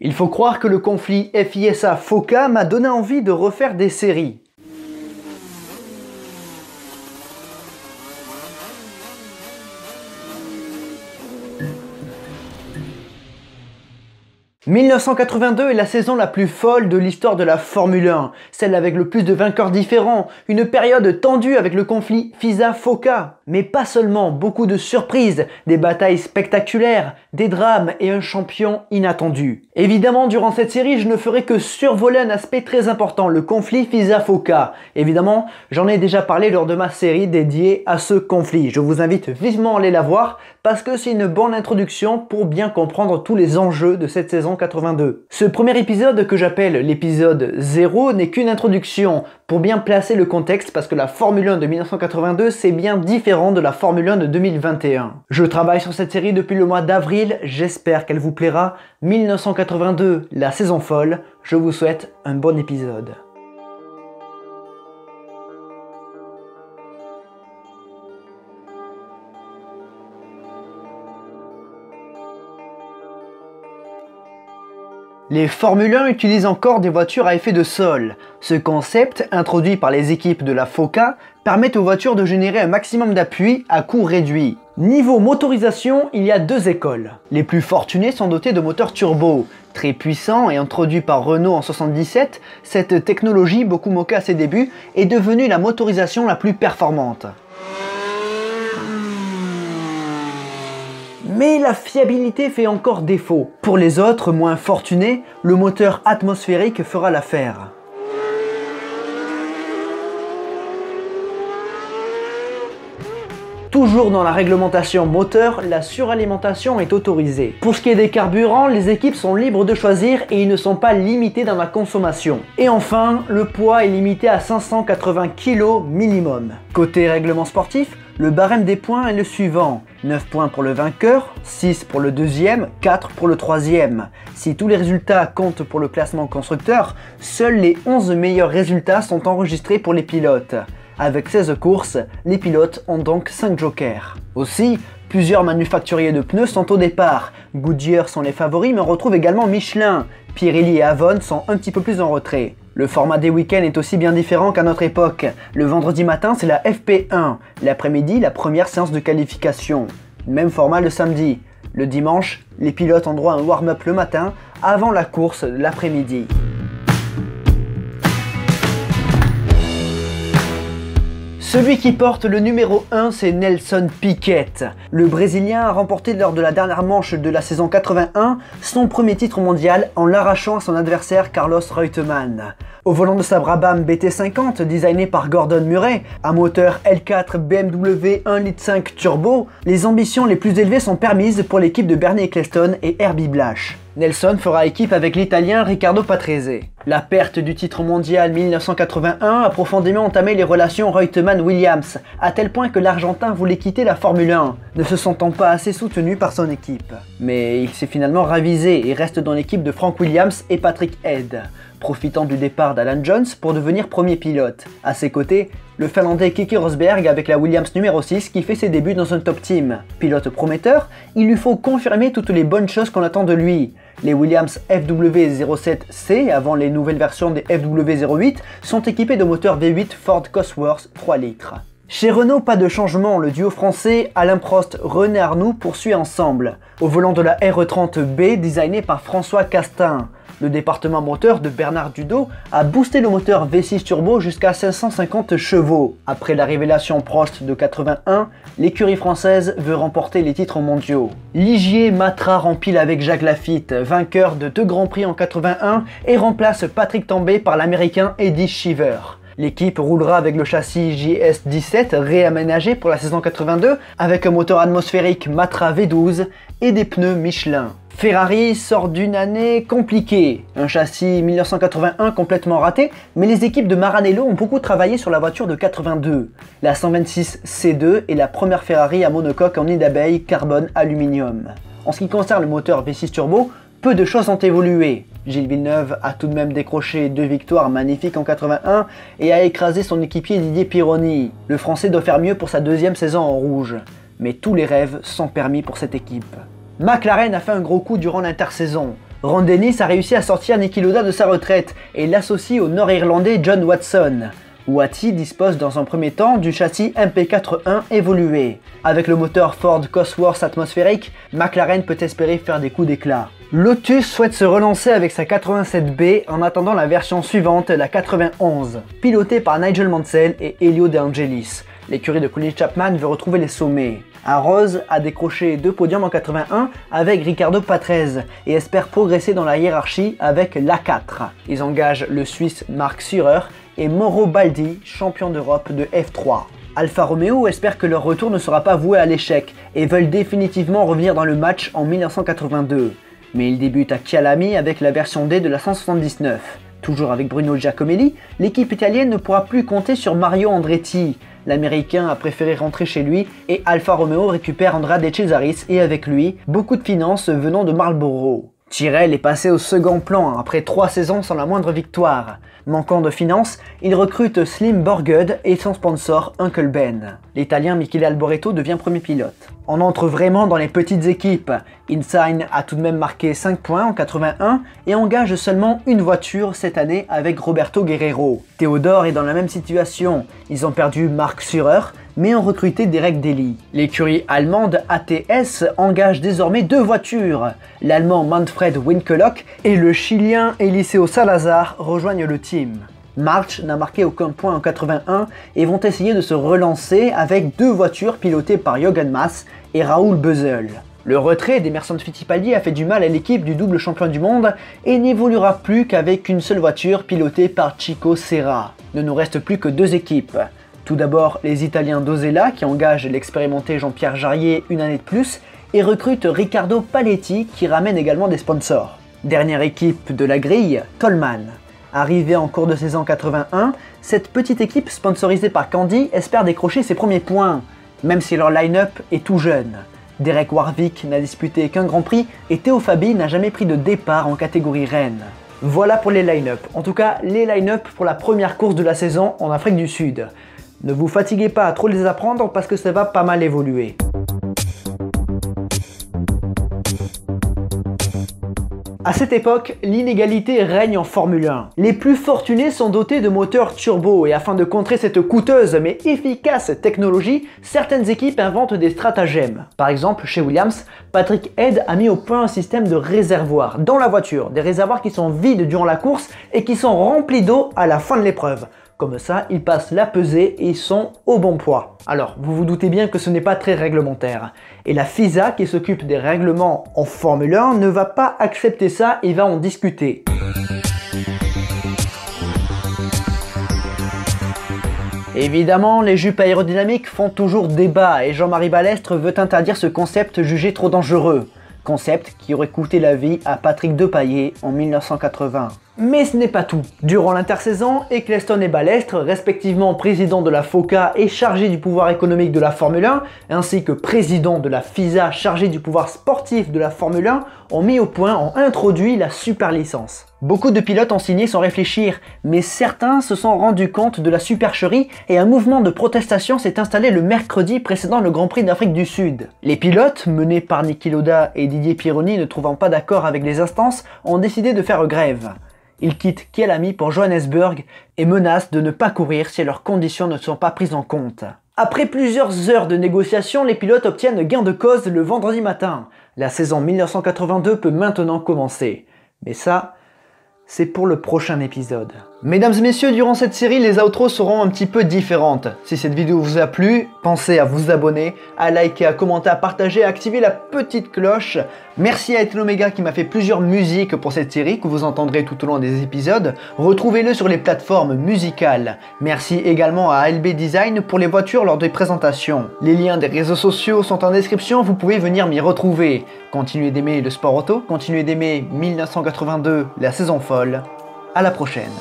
Il faut croire que le conflit FISA-FOCA m'a donné envie de refaire des séries. « 1982 est la saison la plus folle de l'histoire de la Formule 1, celle avec le plus de vainqueurs différents, une période tendue avec le conflit FISA-FOCA. Mais pas seulement, beaucoup de surprises, des batailles spectaculaires, des drames et un champion inattendu. Évidemment, durant cette série, je ne ferai que survoler un aspect très important, le conflit FISA-FOCA. Évidemment, j'en ai déjà parlé lors de ma série dédiée à ce conflit. Je vous invite vivement à aller la voir parce que c'est une bonne introduction pour bien comprendre tous les enjeux de cette saison 82. Ce premier épisode que j'appelle l'épisode 0 n'est qu'une introduction pour bien placer le contexte parce que la Formule 1 de 1982 c'est bien différent de la Formule 1 de 2021. Je travaille sur cette série depuis le mois d'avril, j'espère qu'elle vous plaira. 1982, la saison folle, je vous souhaite un bon épisode. Les Formule 1 utilisent encore des voitures à effet de sol. Ce concept, introduit par les équipes de la FOCA, permet aux voitures de générer un maximum d'appui à coût réduit. Niveau motorisation, il y a deux écoles. Les plus fortunés sont dotés de moteurs turbo. Très puissants et introduits par Renault en 1977, cette technologie, beaucoup moquée à ses débuts, est devenue la motorisation la plus performante. Mais la fiabilité fait encore défaut. Pour les autres, moins fortunés, le moteur atmosphérique fera l'affaire. Toujours dans la réglementation moteur, la suralimentation est autorisée. Pour ce qui est des carburants, les équipes sont libres de choisir et ils ne sont pas limités dans la consommation. Et enfin, le poids est limité à 580 kg minimum. Côté règlement sportif, le barème des points est le suivant. 9 points pour le vainqueur, 6 pour le deuxième, 4 pour le troisième. Si tous les résultats comptent pour le classement constructeur, seuls les 11 meilleurs résultats sont enregistrés pour les pilotes. Avec 16 courses, les pilotes ont donc 5 jokers. Aussi, plusieurs manufacturiers de pneus sont au départ. Goodyear sont les favoris mais on retrouve également Michelin. Pirelli et Avon sont un petit peu plus en retrait. Le format des week-ends est aussi bien différent qu'à notre époque. Le vendredi matin, c'est la FP1. L'après-midi, la première séance de qualification. Même format le samedi. Le dimanche, les pilotes ont droit à un warm-up le matin avant la course l'après-midi. Celui qui porte le numéro 1, c'est Nelson Piquet. Le Brésilien a remporté lors de la dernière manche de la saison 81 son premier titre mondial en l'arrachant à son adversaire Carlos Reutemann. Au volant de sa Brabham BT50 designée par Gordon Murray, à moteur L4 BMW 1.5 litre turbo, les ambitions les plus élevées sont permises pour l'équipe de Bernie Ecclestone et Herbie Blash. Nelson fera équipe avec l'Italien Riccardo Patrese. La perte du titre mondial 1981 a profondément entamé les relations Reutemann-Williams, à tel point que l'Argentin voulait quitter la Formule 1, ne se sentant pas assez soutenu par son équipe. Mais il s'est finalement ravisé et reste dans l'équipe de Frank Williams et Patrick Head, profitant du départ d'Alan Jones pour devenir premier pilote. À ses côtés, le Finlandais Keke Rosberg avec la Williams numéro 6 qui fait ses débuts dans un top team. Pilote prometteur, il lui faut confirmer toutes les bonnes choses qu'on attend de lui. Les Williams FW07C, avant les nouvelles versions des FW08, sont équipés de moteurs V8 Ford Cosworth 3 litres. Chez Renault, pas de changement, le duo français Alain Prost-René Arnoux poursuit ensemble, au volant de la RE30B designée par François Castin. Le département moteur de Bernard Dudot a boosté le moteur V6 turbo jusqu'à 550 chevaux. Après la révélation Prost de 81, l'écurie française veut remporter les titres mondiaux. Ligier Matra rempile avec Jacques Lafitte, vainqueur de 2 Grands Prix en 81 et remplace Patrick Tambay par l'américain Eddie Cheever. L'équipe roulera avec le châssis JS17 réaménagé pour la saison 82 avec un moteur atmosphérique Matra V12 et des pneus Michelin. Ferrari sort d'une année compliquée, un châssis 1981 complètement raté, mais les équipes de Maranello ont beaucoup travaillé sur la voiture de 82. La 126 C2 est la première Ferrari à monocoque en nid d'abeille carbone-aluminium. En ce qui concerne le moteur V6 turbo, peu de choses ont évolué. Gilles Villeneuve a tout de même décroché 2 victoires magnifiques en 81 et a écrasé son équipier Didier Pironi. Le Français doit faire mieux pour sa deuxième saison en rouge. Mais tous les rêves sont permis pour cette équipe. McLaren a fait un gros coup durant l'intersaison. Ron Dennis a réussi à sortir Niki Lauda de sa retraite et l'associe au Nord-Irlandais John Watson. Watty dispose dans un premier temps du châssis MP4-1 évolué. Avec le moteur Ford Cosworth atmosphérique, McLaren peut espérer faire des coups d'éclat. Lotus souhaite se relancer avec sa 87B en attendant la version suivante, la 91, pilotée par Nigel Mansell et Elio De Angelis. L'écurie de Colin Chapman veut retrouver les sommets. Arrows a décroché 2 podiums en 81 avec Riccardo Patrese et espère progresser dans la hiérarchie avec l'A4. Ils engagent le Suisse Mark Surer et Mauro Baldi, champion d'Europe de F3. Alfa Romeo espère que leur retour ne sera pas voué à l'échec et veulent définitivement revenir dans le match en 1982. Mais ils débutent à Kyalami avec la version D de la 179. Toujours avec Bruno Giacomelli, l'équipe italienne ne pourra plus compter sur Mario Andretti. L'Américain a préféré rentrer chez lui et Alfa Romeo récupère Andrea De Cesaris et avec lui, beaucoup de finances venant de Marlboro. Tyrrell est passé au second plan après 3 saisons sans la moindre victoire. Manquant de finances, il recrute Slim Borgud et son sponsor Uncle Ben. L'Italien Michele Alboreto devient premier pilote. On entre vraiment dans les petites équipes. Insign a tout de même marqué 5 points en 81 et engage seulement une voiture cette année avec Roberto Guerrero. Théodore est dans la même situation. Ils ont perdu Mark Surer, mais ont recruté Derek Daly. L'écurie allemande ATS engage désormais 2 voitures. L'allemand Manfred Winkelhock et le chilien Eliseo Salazar rejoignent le team. March n'a marqué aucun point en 81 et vont essayer de se relancer avec 2 voitures pilotées par Jürgen Mass et Raoul Beusel. Le retrait d'Emerson Fittipaldi a fait du mal à l'équipe du double champion du monde et n'évoluera plus qu'avec une seule voiture pilotée par Chico Serra. Ne nous reste plus que 2 équipes. Tout d'abord les Italiens d'Osella qui engagent l'expérimenté Jean-Pierre Jarier une année de plus et recrutent Riccardo Paletti qui ramène également des sponsors. Dernière équipe de la grille, Tollman. Arrivée en cours de saison 81, cette petite équipe sponsorisée par Candy espère décrocher ses premiers points, même si leur line-up est tout jeune. Derek Warwick n'a disputé qu'un Grand Prix et Théo Fabi n'a jamais pris de départ en catégorie reine. Voilà pour les line-up, en tout cas les line-up pour la première course de la saison en Afrique du Sud. Ne vous fatiguez pas à trop les apprendre parce que ça va pas mal évoluer. À cette époque, l'inégalité règne en Formule 1. Les plus fortunés sont dotés de moteurs turbo et afin de contrer cette coûteuse mais efficace technologie, certaines équipes inventent des stratagèmes. Par exemple, chez Williams, Patrick Head a mis au point un système de réservoirs dans la voiture, des réservoirs qui sont vides durant la course et qui sont remplis d'eau à la fin de l'épreuve. Comme ça, ils passent la pesée et ils sont au bon poids. Alors, vous vous doutez bien que ce n'est pas très réglementaire. Et la FISA, qui s'occupe des règlements en Formule 1, ne va pas accepter ça et va en discuter. Évidemment, les jupes aérodynamiques font toujours débat et Jean-Marie Balestre veut interdire ce concept jugé trop dangereux. Concept qui aurait coûté la vie à Patrick Depailler en 1980. Mais ce n'est pas tout. Durant l'intersaison, Eccleston et Balestre, respectivement président de la FOCA et chargé du pouvoir économique de la Formule 1, ainsi que président de la FISA chargé du pouvoir sportif de la Formule 1, ont introduit la super licence. Beaucoup de pilotes ont signé sans réfléchir, mais certains se sont rendus compte de la supercherie et un mouvement de protestation s'est installé le mercredi précédant le Grand Prix d'Afrique du Sud. Les pilotes, menés par Niki Lauda et Didier Pironi ne trouvant pas d'accord avec les instances, ont décidé de faire grève. Ils quittent Kyalami pour Johannesburg et menacent de ne pas courir si leurs conditions ne sont pas prises en compte. Après plusieurs heures de négociations, les pilotes obtiennent gain de cause le vendredi matin. La saison 1982 peut maintenant commencer. Mais ça, c'est pour le prochain épisode. Mesdames et messieurs, durant cette série, les outros seront un petit peu différentes. Si cette vidéo vous a plu, pensez à vous abonner, à liker, à commenter, à partager, à activer la petite cloche. Merci à Ethel Omega qui m'a fait plusieurs musiques pour cette série que vous entendrez tout au long des épisodes. Retrouvez-le sur les plateformes musicales. Merci également à ALB Design pour les voitures lors des présentations. Les liens des réseaux sociaux sont en description, vous pouvez venir m'y retrouver. Continuez d'aimer le sport auto, continuez d'aimer 1982, la saison folle. À la prochaine.